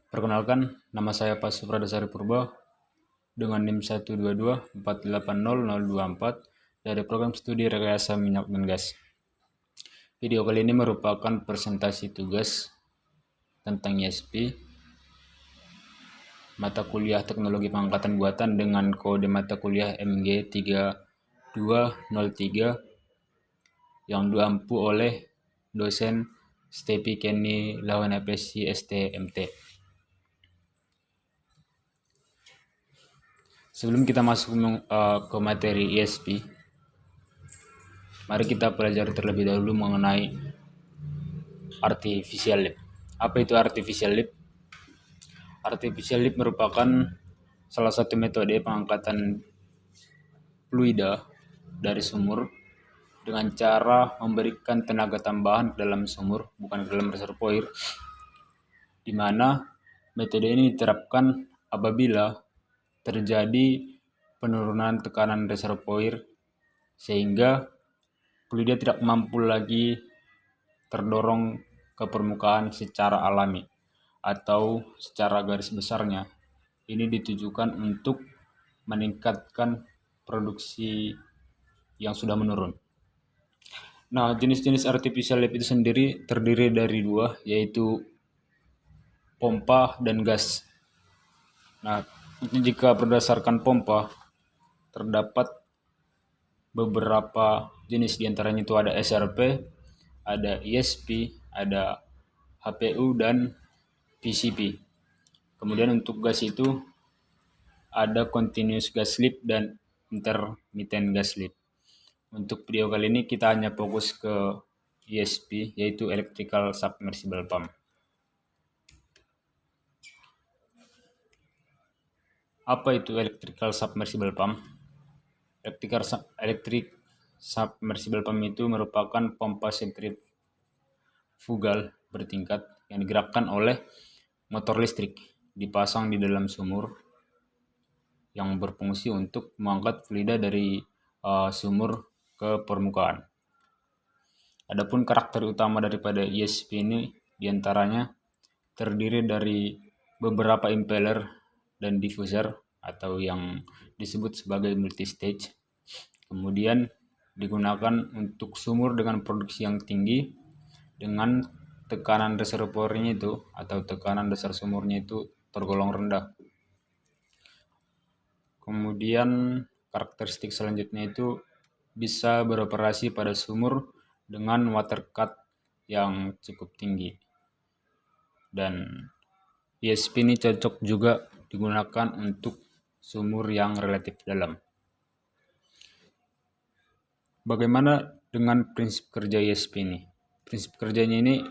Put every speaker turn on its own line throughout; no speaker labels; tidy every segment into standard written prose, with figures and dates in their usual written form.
Perkenalkan, nama saya Pak Supradasari Purba dengan NIM 122480024 dari program studi rekayasa minyak dan gas. Video kali ini merupakan presentasi tugas tentang ESP, mata kuliah teknologi pengangkatan buatan dengan kode mata kuliah MG3203 yang diampu oleh dosen Stepi Kenny Lawan FSC STMT. Sebelum kita masuk ke materi ESP, mari kita pelajari terlebih dahulu mengenai artificial lift. Apa itu artificial lift? Artificial lift merupakan salah satu metode pengangkatan fluida dari sumur dengan cara memberikan tenaga tambahan ke dalam sumur, bukan ke dalam reservoir, di mana metode ini diterapkan apabila terjadi penurunan tekanan reservoir sehingga fluida tidak mampu lagi terdorong ke permukaan secara alami atau secara garis besarnya. Ini ditujukan untuk meningkatkan produksi yang sudah menurun. Nah, jenis-jenis artificial lift itu sendiri terdiri dari dua, yaitu pompa dan gas. Nah, jika berdasarkan pompa, terdapat beberapa jenis, diantaranya itu ada SRP, ada ESP, ada HPU, dan PCP. Kemudian untuk gas itu ada continuous gas lift dan intermittent gas lift. Untuk video kali ini kita hanya fokus ke ESP, yaitu electrical submersible pump. Apa itu electrical submersible pump? Electric submersible pump itu merupakan pompa sentrifugal bertingkat yang digerakkan oleh motor listrik dipasang di dalam sumur yang berfungsi untuk mengangkat fluida dari sumur ke permukaan. Adapun karakter utama daripada ESP ini diantaranya terdiri dari beberapa impeller dan diffuser atau yang disebut sebagai multistage. Kemudian digunakan untuk sumur dengan produksi yang tinggi dengan tekanan reservoirnya itu atau tekanan dasar sumurnya itu tergolong rendah. Kemudian karakteristik selanjutnya itu bisa beroperasi pada sumur dengan water cut yang cukup tinggi. Dan ESP ini cocok juga digunakan untuk sumur yang relatif dalam. Bagaimana dengan prinsip kerja ESP ini? Prinsip kerjanya ini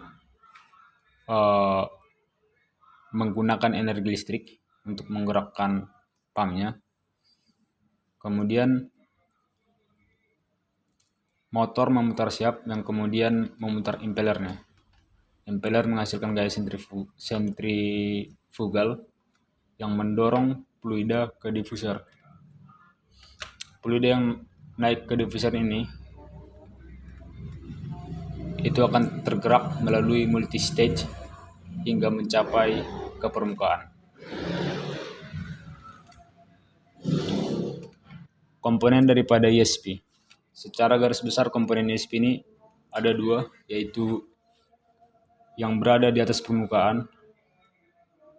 menggunakan energi listrik untuk menggerakkan pumpnya. Kemudian motor memutar siap yang kemudian memutar impellernya. Impeller menghasilkan gaya sentrifugal yang mendorong fluida ke diffuser. Fluida yang naik ke diffuser ini itu akan tergerak melalui multistage hingga mencapai ke permukaan. Komponen daripada ESP. Secara garis besar komponen ESP ini ada dua, yaitu yang berada di atas permukaan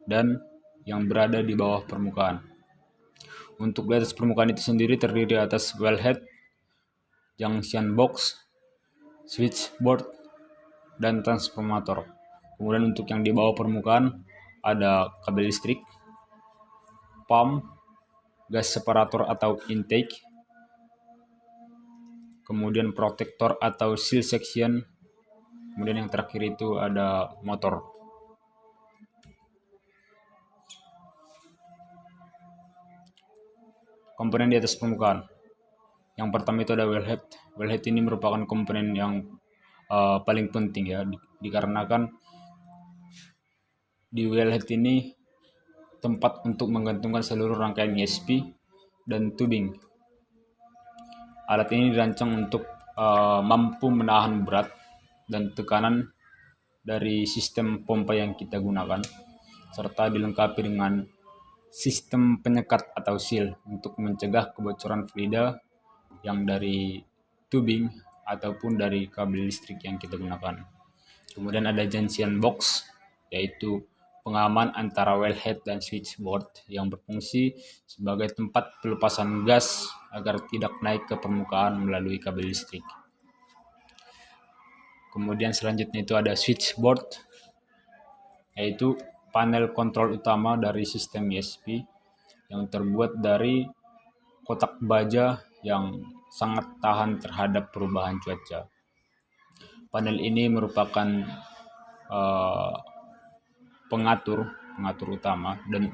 dan yang berada di bawah permukaan. Untuk di atas permukaan itu sendiri terdiri atas wellhead, junction box, switchboard, dan transformator. Kemudian untuk yang di bawah permukaan ada kabel listrik, pump, gas separator atau intake, kemudian protektor atau seal section, kemudian yang terakhir itu ada motor. Komponen di atas permukaan. Yang pertama itu ada wellhead. Wellhead ini merupakan komponen yang paling penting ya, dikarenakan di wellhead ini tempat untuk menggantungkan seluruh rangkaian ESP dan tubing. Alat ini dirancang untuk mampu menahan berat dan tekanan dari sistem pompa yang kita gunakan. serta dilengkapi dengan sistem penyekat atau seal untuk mencegah kebocoran fluida yang dari tubing ataupun dari kabel listrik yang kita gunakan. Kemudian ada junction box, yaitu pengaman antara wellhead dan switchboard yang berfungsi sebagai tempat pelepasan gas agar tidak naik ke permukaan melalui kabel listrik. Kemudian selanjutnya itu ada switchboard, yaitu panel kontrol utama dari sistem ESP yang terbuat dari kotak baja yang sangat tahan terhadap perubahan cuaca. Panel ini merupakan pengatur utama dan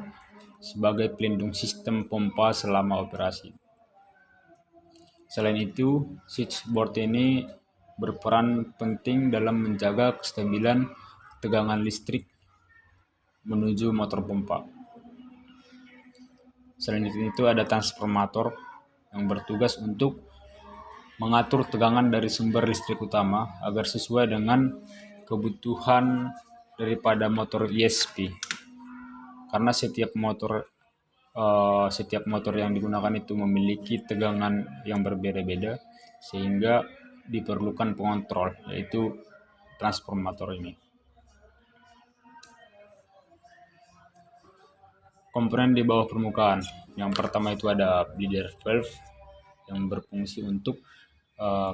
sebagai pelindung sistem pompa selama operasi. Selain itu, switchboard ini berperan penting dalam menjaga kestabilan tegangan listrik menuju motor pompa. Selain itu ada transformator yang bertugas untuk mengatur tegangan dari sumber listrik utama agar sesuai dengan kebutuhan daripada motor ESP. Karena setiap motor yang digunakan itu memiliki tegangan yang berbeda-beda, sehingga diperlukan pengontrol, yaitu transformator ini. Komponen di bawah permukaan. Yang pertama itu ada bleeder valve yang berfungsi untuk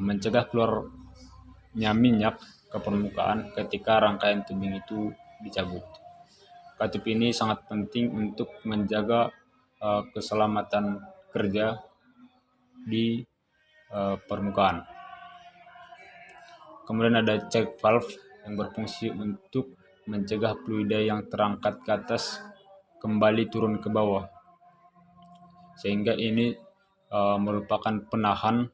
mencegah keluarnya minyak ke permukaan ketika rangkaian tubing itu dicabut. Katup ini sangat penting untuk menjaga keselamatan kerja di permukaan. Kemudian ada check valve yang berfungsi untuk mencegah fluida yang terangkat ke atas kembali turun ke bawah, sehingga ini merupakan penahan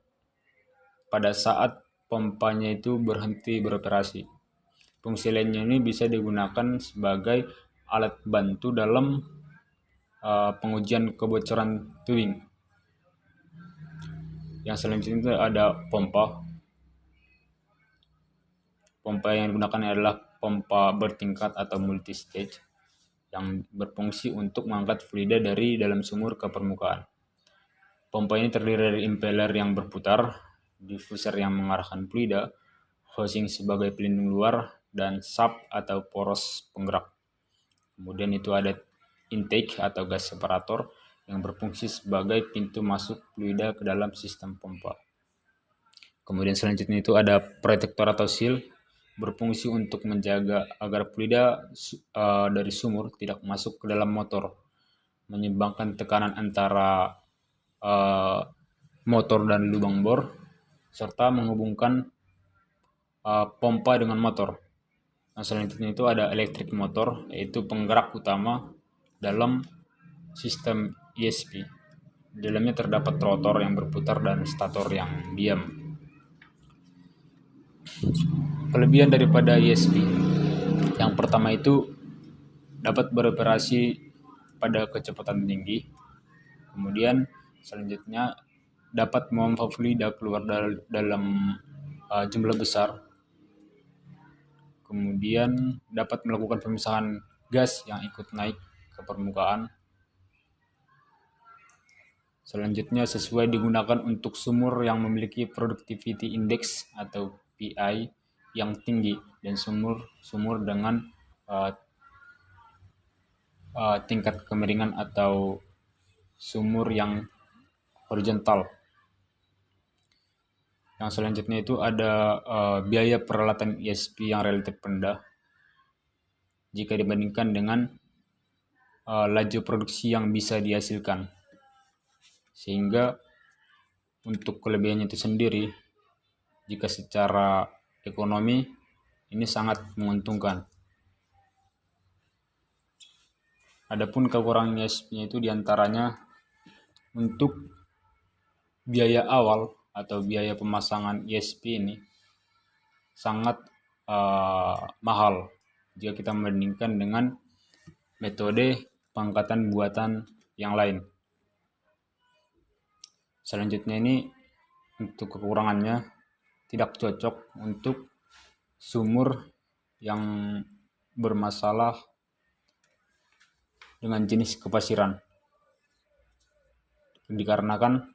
pada saat pompanya itu berhenti beroperasi. Fungsi lainnya ini bisa digunakan sebagai alat bantu dalam pengujian kebocoran tubing. Yang selanjutnya itu ada pompa. Pompa yang digunakan adalah pompa bertingkat atau multi-stage yang berfungsi untuk mengangkat fluida dari dalam sumur ke permukaan. Pompa ini terdiri dari impeller yang berputar, diffuser yang mengarahkan fluida, housing sebagai pelindung luar, dan sub atau poros penggerak. Kemudian itu ada intake atau gas separator yang berfungsi sebagai pintu masuk fluida ke dalam sistem pompa. Kemudian selanjutnya itu ada protektor atau seal, berfungsi untuk menjaga agar fluida dari sumur tidak masuk ke dalam motor, menyeimbangkan tekanan antara motor dan lubang bor, serta menghubungkan pompa dengan motor. Nah, selanjutnya itu ada electric motor, yaitu penggerak utama dalam sistem ESP. Di dalamnya terdapat rotor yang berputar dan stator yang diam. Kelebihan daripada ESP, yang pertama itu dapat beroperasi pada kecepatan tinggi. Kemudian selanjutnya dapat memompa fluida keluar dalam jumlah besar. Kemudian dapat melakukan pemisahan gas yang ikut naik ke permukaan. Selanjutnya sesuai digunakan untuk sumur yang memiliki productivity index atau PI yang tinggi dan sumur dengan tingkat kemiringan atau sumur yang horizontal. Yang selanjutnya itu ada biaya peralatan ESP yang relatif rendah jika dibandingkan dengan laju produksi yang bisa dihasilkan, sehingga untuk kelebihannya itu sendiri, jika secara ekonomi ini sangat menguntungkan. Adapun kekurangan ESP-nya itu diantaranya untuk biaya awal atau biaya pemasangan ESP ini sangat mahal jika kita membandingkan dengan metode pengangkatan buatan yang lain. Selanjutnya ini untuk kekurangannya tidak cocok untuk sumur yang bermasalah dengan jenis kepasiran. Dikarenakan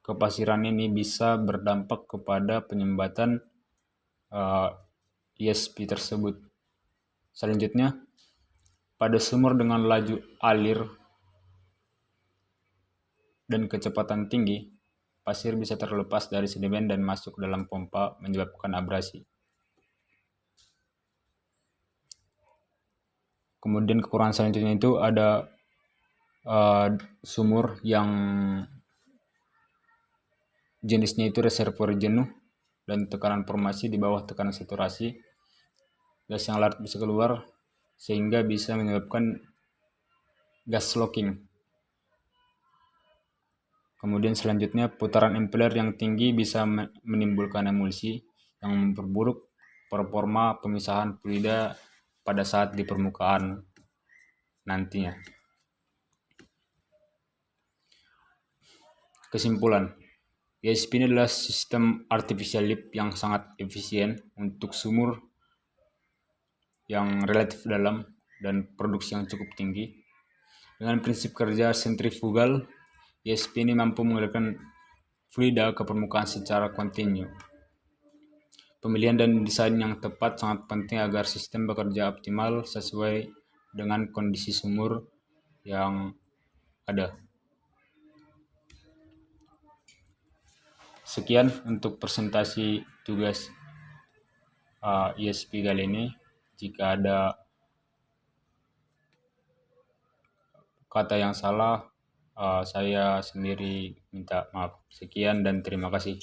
kepasiran ini bisa berdampak kepada penyumbatan ESP tersebut. Selanjutnya, pada sumur dengan laju alir dan kecepatan tinggi, pasir bisa terlepas dari sedimen dan masuk dalam pompa menyebabkan abrasi. Kemudian kekurangan selanjutnya itu ada sumur yang jenisnya itu reservoir jenuh dan tekanan formasi di bawah tekanan saturasi. Gas yang larut bisa keluar sehingga bisa menyebabkan gas locking. Kemudian selanjutnya putaran impeller yang tinggi bisa menimbulkan emulsi yang memperburuk performa pemisahan fluida pada saat di permukaan nantinya. Kesimpulan, ESP ini adalah sistem artificial lift yang sangat efisien untuk sumur yang relatif dalam dan produksi yang cukup tinggi. Dengan prinsip kerja sentrifugal, ESP ini mampu mengalirkan fluida ke permukaan secara kontinu. Pemilihan dan desain yang tepat sangat penting agar sistem bekerja optimal sesuai dengan kondisi sumur yang ada. Sekian untuk presentasi tugas ESP kali ini. Jika ada kata yang salah, saya sendiri minta maaf. Sekian dan terima kasih.